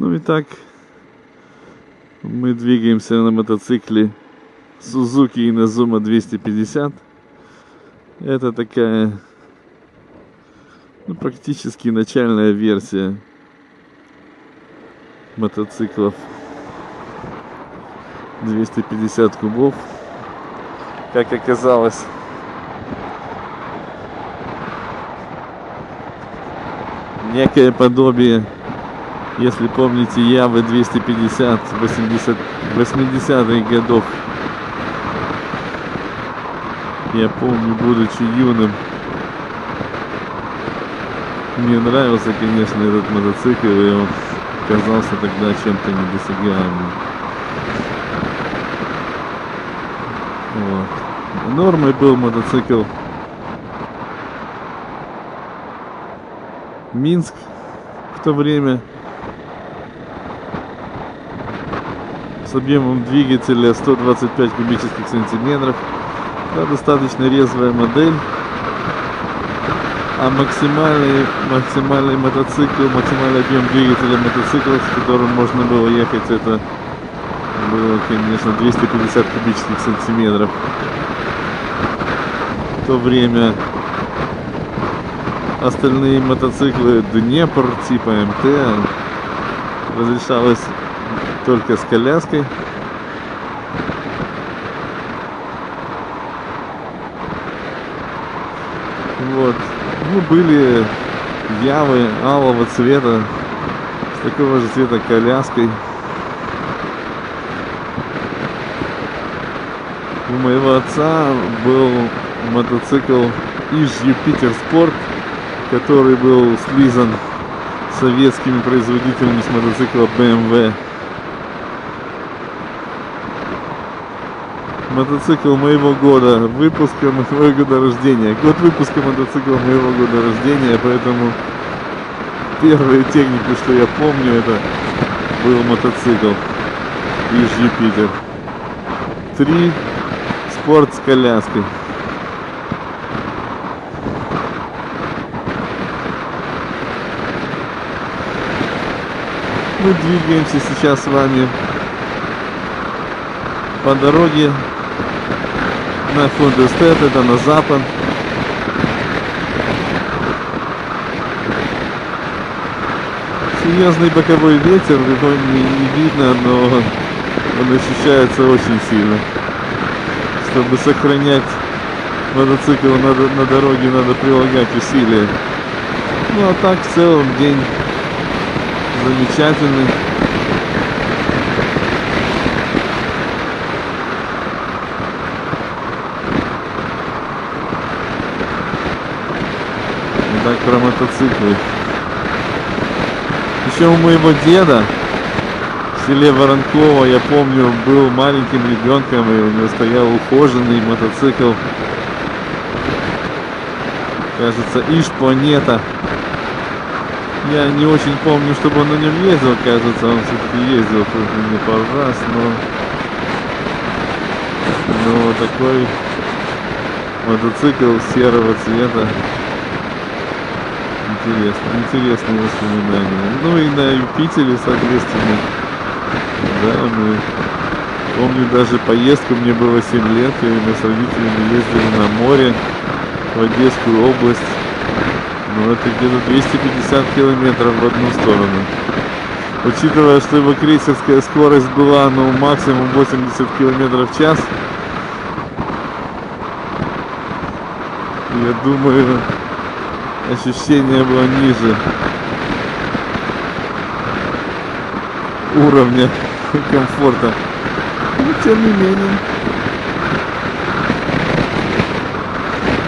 Ну и так мы двигаемся на мотоцикле Suzuki Inazuma 250. Это такая, ну, практически начальная версия мотоциклов 250 кубов. Как оказалось, некое подобие, если помните, Явы 250 80-х годов. Я помню, будучи юным, мне нравился, конечно, этот мотоцикл, и он казался тогда чем-то недосягаемым. Вот. Нормой был мотоцикл Минск в то время, с объемом двигателя 125 кубических сантиметров. Да, достаточно резвая модель. А максимальный мотоцикл, максимальный объем двигателя мотоцикла, с которым можно было ехать, это было, конечно, 250 кубических сантиметров. В то время остальные мотоциклы Днепр типа МТ разрешалось только с коляской. Вот. Ну, были Явы алого цвета с такого же цвета коляской. У моего отца был мотоцикл Иж Юпитер Спорт, который был слизан советскими производителями с мотоцикла BMW. Мотоцикл моего года выпуска, моего года рождения. Год выпуска мотоцикла моего года рождения, поэтому первая техника, что я помню, это был мотоцикл Иж Юпитер 3 Спорт с коляской. Мы двигаемся сейчас с вами по дороге на Фундестет, это на запад. Серьезный боковой ветер, его не видно, но он ощущается очень сильно. Чтобы сохранять мотоцикл на дороге, надо прилагать усилия. Ну а так в целом день замечательный. Так, про мотоциклы. Еще у моего деда в селе Воронково, я помню, был маленьким ребенком, и у него стоял ухоженный мотоцикл. Кажется, Иж Планета. Я не очень помню, чтобы он на нем ездил. Кажется, он все-таки ездил не пару раз, но такой мотоцикл серого цвета. Интересные воспоминания. Ну и на Юпитере, соответственно. Да, мы... Помню даже поездку, мне было 7 лет, и мы с родителями ездили на море в Одесскую область. Ну, это где-то 250 километров в одну сторону. Учитывая, что его крейсерская скорость была, ну, максимум 80 километров в час, я думаю, ощущение было ниже уровня комфорта. Но тем не менее.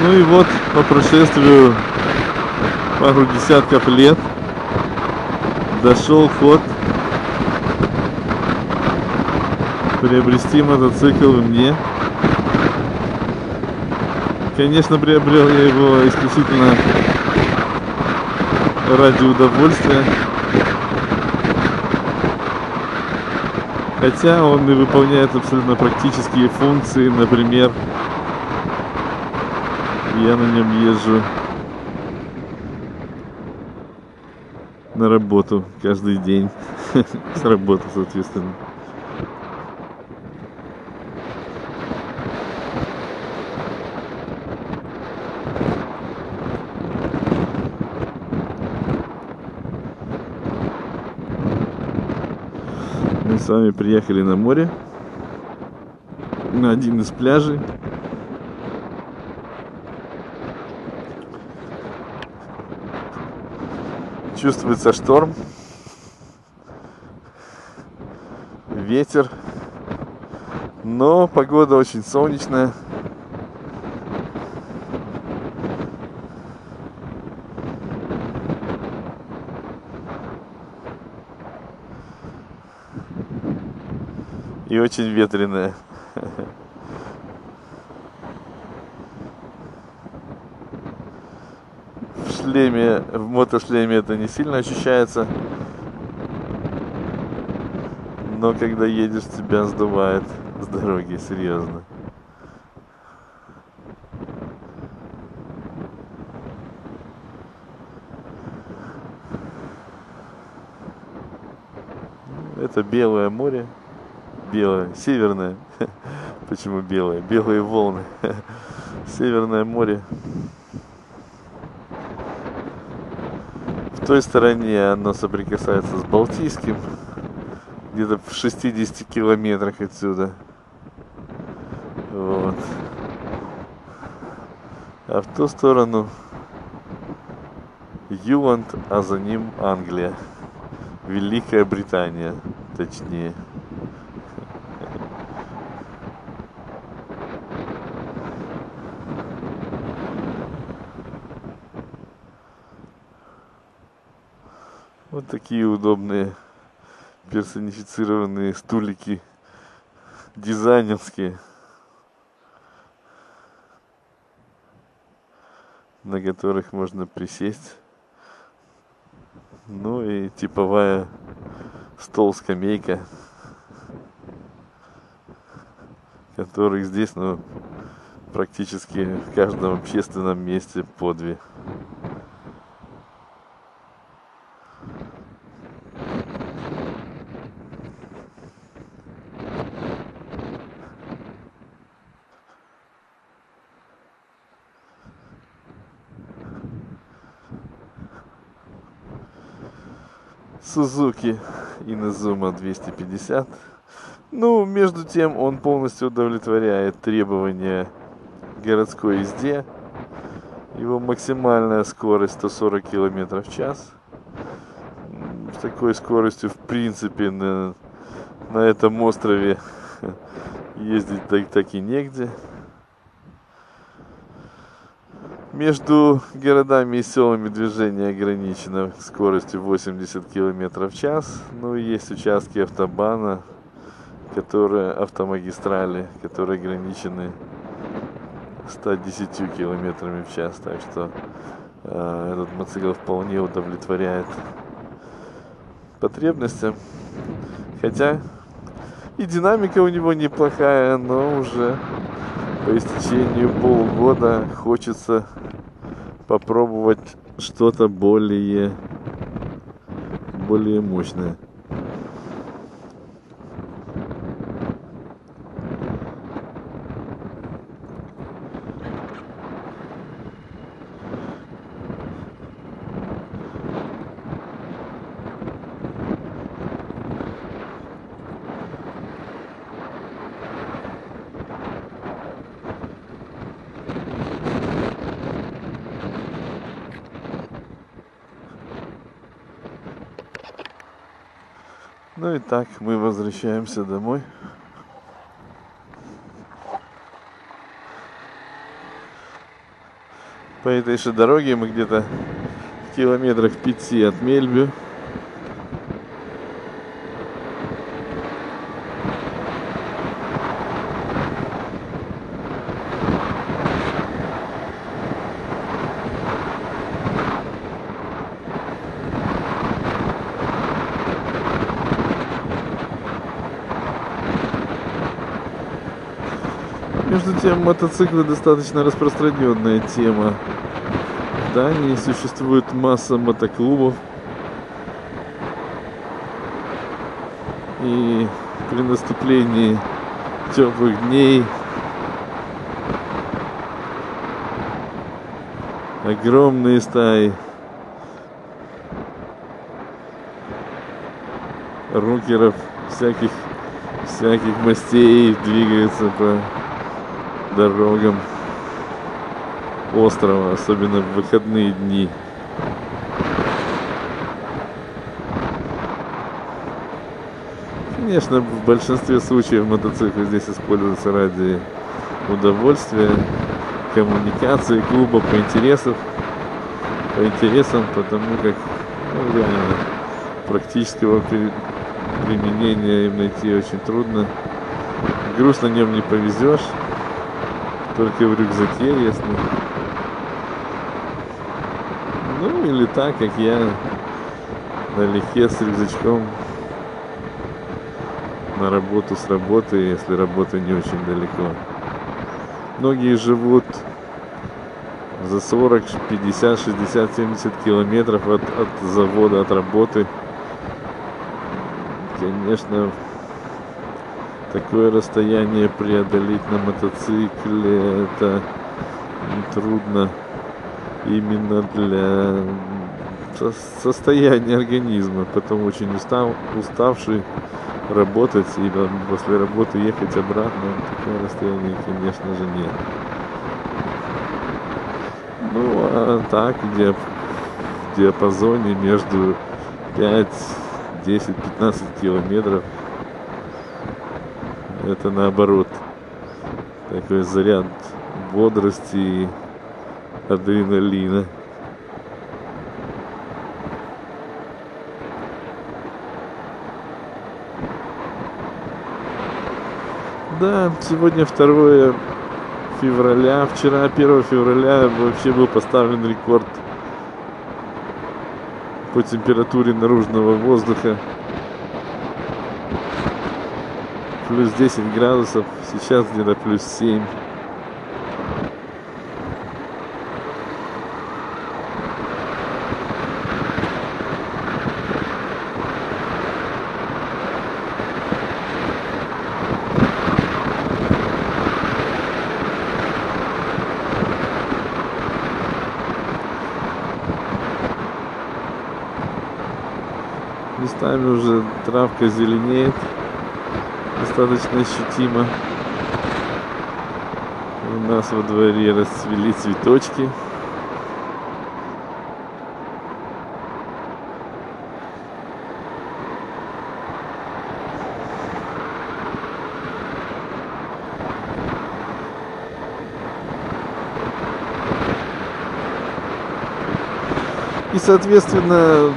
Ну и вот по прошествию пару десятков лет дошел ход приобрести мотоцикл мне. Конечно, приобрел я его исключительно ради удовольствия. Хотя он и выполняет абсолютно практические функции. Например, я на нем езжу на работу каждый день. с работы, соответственно. Мы с вами приехали на море, на один из пляжей. Чувствуется шторм, ветер, но погода очень солнечная. И очень ветреная. В мотошлеме это не сильно ощущается, но когда едешь, тебя сдувает с дороги, серьезно. Это белое море, белое, северное. Почему белое? Белые волны. Северное море. В той стороне оно соприкасается с Балтийским, где-то в 60 километрах отсюда. Вот. А в ту сторону Юланд, а за ним Англия. Великая Британия, точнее. Вот такие удобные персонифицированные стулики дизайнерские, на которых можно присесть. Ну и типовая стол-скамейка, которых здесь, практически в каждом общественном месте по две. Suzuki Inazuma 250. Между тем, он полностью удовлетворяет требования городской езде. Его максимальная скорость 140 км в час. С такой скоростью, в принципе, на этом острове ездить так и негде. Между городами и селами движение ограничено скоростью 80 км в час. Есть участки автобана, автомагистрали, которые ограничены 110 км в час. Так что этот мотоцикл вполне удовлетворяет потребностям. Хотя и динамика у него неплохая, но уже по истечению полугода хочется попробовать что-то более мощное. Итак, мы возвращаемся домой. По этой же дороге мы где-то в километрах 5 от Мельбю. Между тем, мотоциклы достаточно распространенная тема. В Дании существует масса мотоклубов. И при наступлении теплых дней огромные стаи рокеров всяких мастей двигаются по дорогам острова, особенно в выходные дни. Конечно, в большинстве случаев мотоциклы здесь используются ради удовольствия, коммуникации, клуба по интересам, потому как реально практического применения им найти очень трудно. Груз на нем не повезешь, только в рюкзаке, если. Ну или так, как я, налегке с рюкзачком на работу с работы, если работа не очень далеко. Многие живут за 40, 50, 60, 70 километров от завода, от работы. Конечно, такое расстояние преодолеть на мотоцикле это трудно именно для состояния организма, потом очень уставший работать и после работы ехать обратно, такое расстояние, конечно же, нет. Ну, а так, где в диапазоне между 5, 10, 15 километров, это наоборот такой заряд бодрости и адреналина. Да, сегодня 2 февраля. Вчера, 1 февраля, вообще был поставлен рекорд по температуре наружного воздуха. Плюс 10 градусов, сейчас где-то плюс 7. Местами уже травка зеленеет достаточно ощутимо. У нас во дворе расцвели цветочки. И, соответственно,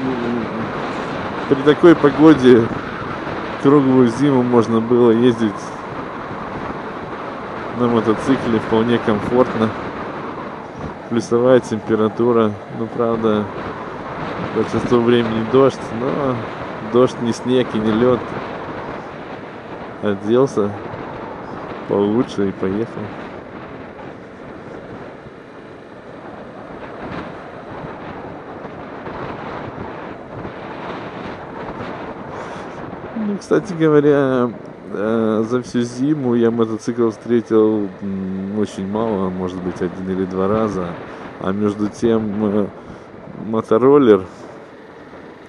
при такой погоде круглую зиму можно было ездить на мотоцикле вполне комфортно. Плюсовая температура, ну правда, большинство времени дождь, но дождь не снег и не лед. Оделся получше и поехал. Ну, кстати говоря, за всю зиму я мотоцикл встретил очень мало, может быть 1 или 2 раза. А между тем мотороллер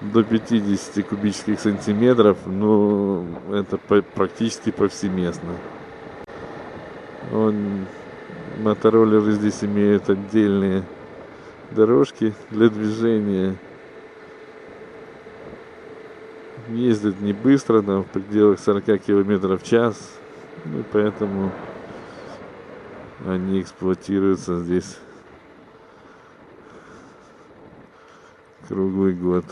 до 50 кубических сантиметров, ну, это практически повсеместно. Мотороллеры здесь имеют отдельные дорожки для движения. Ездят не быстро, там, в пределах 40 км в час. Ну, поэтому они эксплуатируются здесь круглый год.